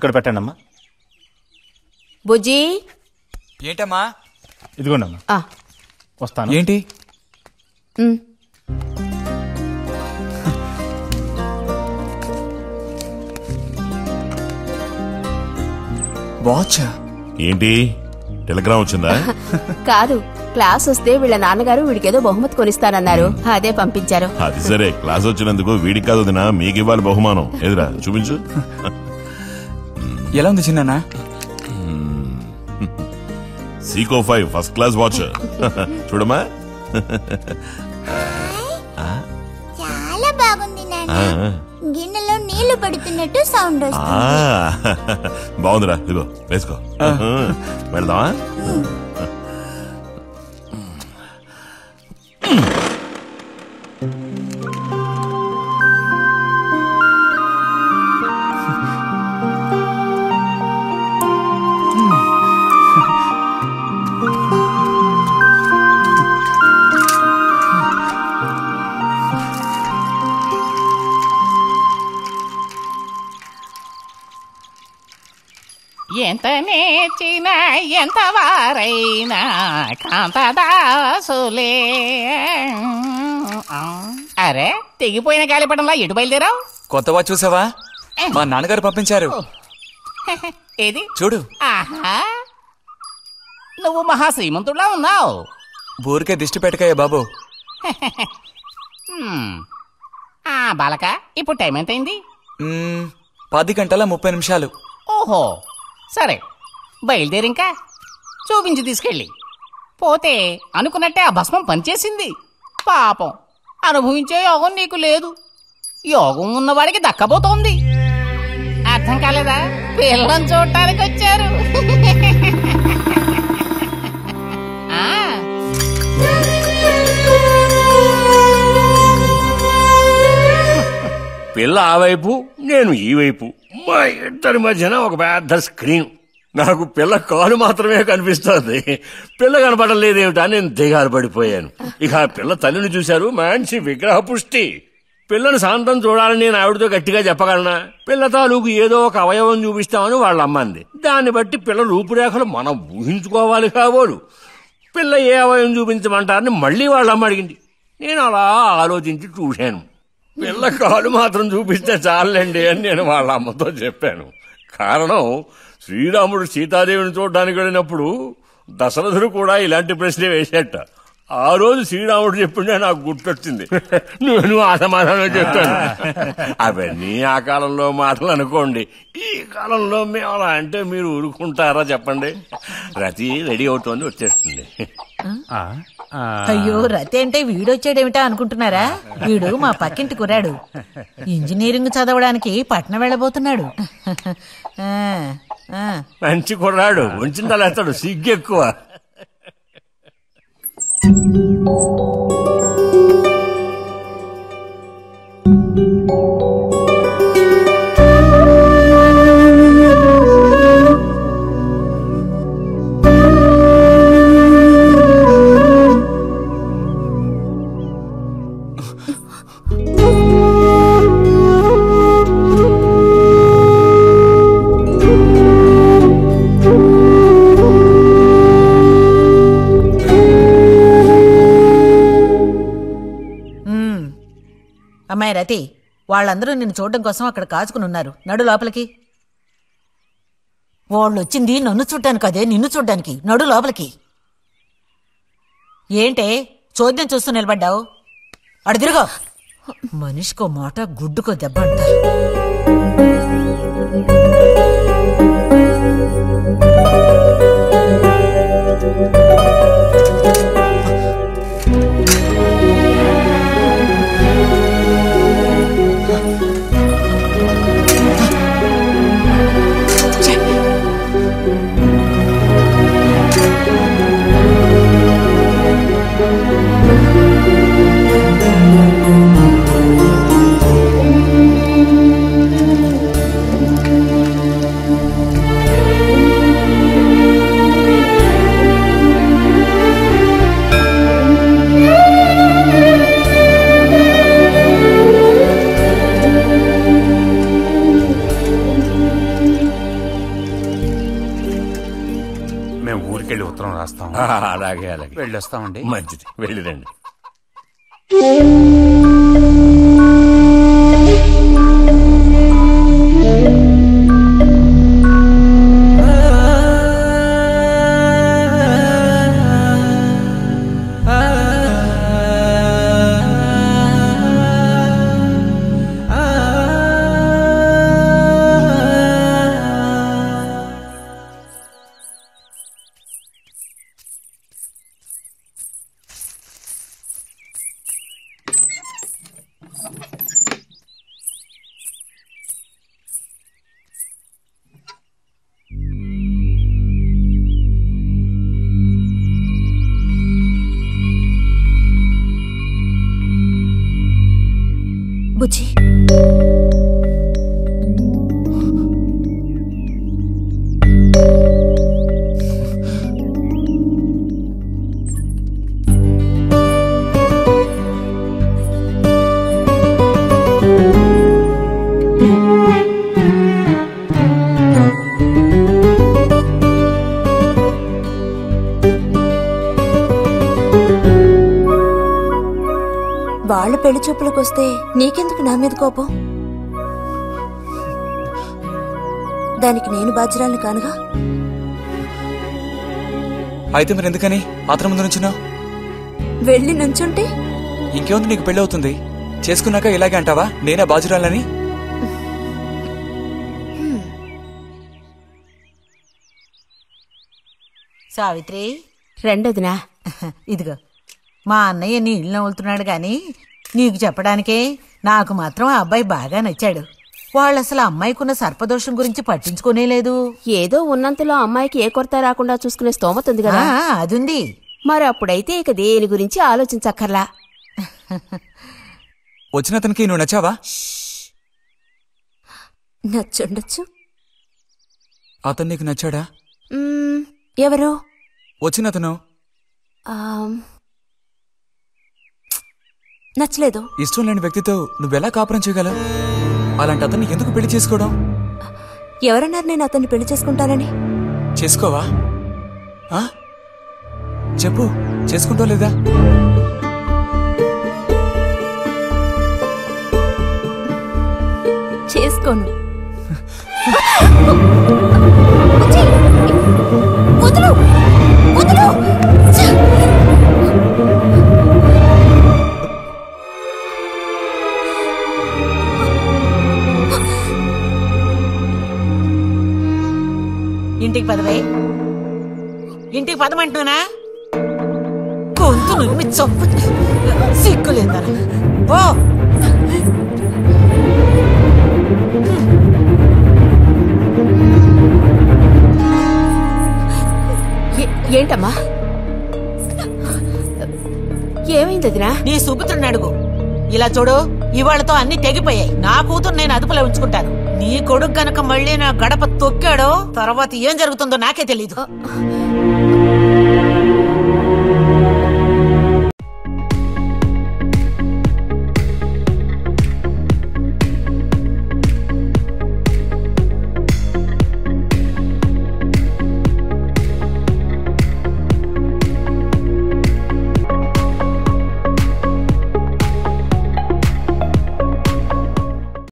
ఇక్కడ పెట్టండి అమ్మా. బుజ్జి ఏంటమ్మా? ఇదిగోండి అమ్మా. వస్తాను. ఏంటి? వాచ్ ఏంటి? టెలిగ్రామ్ వచ్చిందా? కాదు, క్లాస్ వస్తే వీళ్ళ నాన్నగారు వీడికేదో బహుమతి కొనిస్తానన్నారు, అదే పంపించారు. అది సరే, క్లాస్ వచ్చినందుకు వీడికి కాదు వదినా, మీకు ఇవ్వాలి బహుమానం. ఎదురా చూపించు. ఎలా ఉంది చిన్న? Seeko 5 first class watch. చూడమ్మా. చాలా బాగుంది నాన్న. గిన్నెలో నీళ్లు పడుతున్నట్టు సౌండ్ వస్తుంది. బాగుందిరా, ఇదిగో వేసుకో. వెళ్దామా? ఎంత నేర్చిన ఎంత వారైనా కాంతదాసులే. అరే, తెగిపోయిన గాలిపటంలా ఎటు బయలుదేరావు? కొత్త వాచ్ చూసావా? మా నాన్నగారు పంపించారు. ఏది చూడు. ఆహా, నువ్వు మహాశ్రీమంతుడులా ఉన్నావు. ఊరికే దిష్టి పెట్టకాయ బాబు. బాలక, ఇప్పుడు టైం ఎంతైంది? 10:30 ఓహో, సరే బయలుదేరి. ఇంకా చూపించి తీసుకెళ్ళి. పోతే అనుకున్నట్టే ఆ భస్మం పనిచేసింది. పాపం, అనుభవించే యోగం నీకు లేదు. యోగం ఉన్నవాడికి దక్కబోతోంది. అర్థం కాలేదా? పిల్లని చూడటానికి వచ్చారు. పిల్ల ఆ వైపు, నేను ఈ వైపు, మా ఇద్దరి మధ్యన ఒక పెద్ద స్క్రీన్. నాకు పిల్ల కాలు మాత్రమే కనిపిస్తోంది. పిల్ల కనపడడం లేదేమిటా నేను దిగాలు పడిపోయాను. ఇక ఆ పిల్ల తల్లిని చూశారు, మంచి విగ్రహ పుష్టి. పిల్లను శాంతం చూడాలని నేను ఆవిడతో గట్టిగా చెప్పగలనా? పిల్ల తాలూకు ఏదో ఒక అవయవం చూపిస్తామని వాళ్ళ అమ్మంది. దాన్ని బట్టి పిల్ల రూపురేఖలు మనం ఊహించుకోవాలి కాబోలు. పిల్ల ఏ అవయవం చూపించమంటారని మళ్ళీ వాళ్ళ అమ్మ అడిగింది. నేను అలా ఆలోచించి చూశాను. పిల్ల కాలు మాత్రం చూపిస్తే చాలండి అని నేను వాళ్ళ అమ్మతో చెప్పాను. కారణం, శ్రీరాముడు సీతాదేవిని చూడడానికి వెళ్ళినప్పుడు దశరథుడు కూడా ఇలాంటి ప్రశ్నే వేసేట. ఆ రోజు శ్రీరాముడు చెప్పిండే నాకు గుర్తొచ్చింది. నేను ఆ సమాధానం చెప్పాను. అవన్నీ ఆ కాలంలో మాటలు అనుకోండి. ఈ కాలంలో మేము అలా అంటే మీరు ఊరుకుంటారా చెప్పండి? రతి రెడీ అవుతోంది, వచ్చేస్తుంది. అయ్యో, రతి అంటే వీడొచ్చాడేమిటా అనుకుంటున్నారా? వీడు మా పక్కింటి కుర్రాడు. ఇంజనీరింగ్ చదవడానికి పట్నం వెళ్ళబోతున్నాడు. మంచి కుర్రాడు, ఉంచిందా లేస్తాడు, సిగ్గు ఎక్కువ. అమ్మాయి రతి, వాళ్ళందరూ నిన్ను చూడడం కోసం అక్కడ కాచుకుని ఉన్నారు. నడు లోపలికి. వాళ్ళు వచ్చింది నన్ను చూడ్డానికి అదే, నిన్ను చూడ్డానికి. నడు లోపలికి. ఏంటే చోద్యం చూస్తూ నిలబడ్డావు? అడు తిరుగో. మనిషికో మాట, గుడ్డుకో దెబ్బ అంటారు. మేము ఊరికెళ్ళి ఉత్తరం రాస్తాం. అలాగే అలాగే వెళ్ళొస్తామండి. మంచిది, వెళ్ళిరండి. బుజ్జి, వాళ్ళ పెళ్లి చూపులకు వస్తే నీకెందుకు నా మీద కోపం? దానికి నేను బాధ్యురాలను కానుగా. అయితే మరి ఎందుకని అతని ముందు నుంచున్నావు? వెళ్ళి నుంచుంటే ఇంకేముంది, నీకు పెళ్లి అవుతుంది. చేసుకున్నాక ఇలాగే అంటావా నేనే బాజురాలని? సావిత్రి, రెండోదినా, ఇదిగో మా అన్నయ్య నీళ్ళు నవ్వులుతున్నాడు గాని నీకు చెప్పడానికే నాకు మాత్రం ఆ అబ్బాయి బాగా నచ్చాడు. వాళ్ళు అసలు అమ్మాయికున్న సర్పదోషం గురించి పట్టించుకోనే లేదు. ఏదో ఉన్నంతలో అమ్మాయికి ఏ కొరత రాకుండా చూసుకునే స్తోమత ఉంది కదా. అదుంది. మరి అప్పుడైతే ఇక దేని గురించి ఆలోచించక్కర్లా. వచ్చిన అతనికి నువ్వు నచ్చావా? నచ్చుండొచ్చు. అతను నీకు నచ్చాడా? ఎవరు? వచ్చిన అతను నచ్చలేదు. ఇష్టం లేని వ్యక్తితో నువ్వెలా కాపురం చేయగలవు? అలాంటి అతన్ని ఎందుకు పెళ్లి చేసుకోవడం? ఎవరన్నారు నేను అతన్ని పెళ్లి చేసుకుంటానని? చేసుకోవా? చెప్పు, చేసుకుంటా లేదా? చేసుకోను. ఇంటికి పదవే. ఇంటికి పదమంటున్నానా? గొంతు నువ్వు చంపు. సిగ్గులేదా? ఓ ఏంటమ్మా, ఏమైంది వదినా? నీ సుపుత్రుని అడుగు. ఇలా చూడు, ఇవాళతో అన్ని తెగిపోయాయి. నా కూతురు నేను అదుపులో ఉంచుకుంటాను. నీ కొడుకు గనక మళ్ళీ నా గడప తొక్కాడో తర్వాత ఏం జరుగుతుందో నాకే తెలీదు.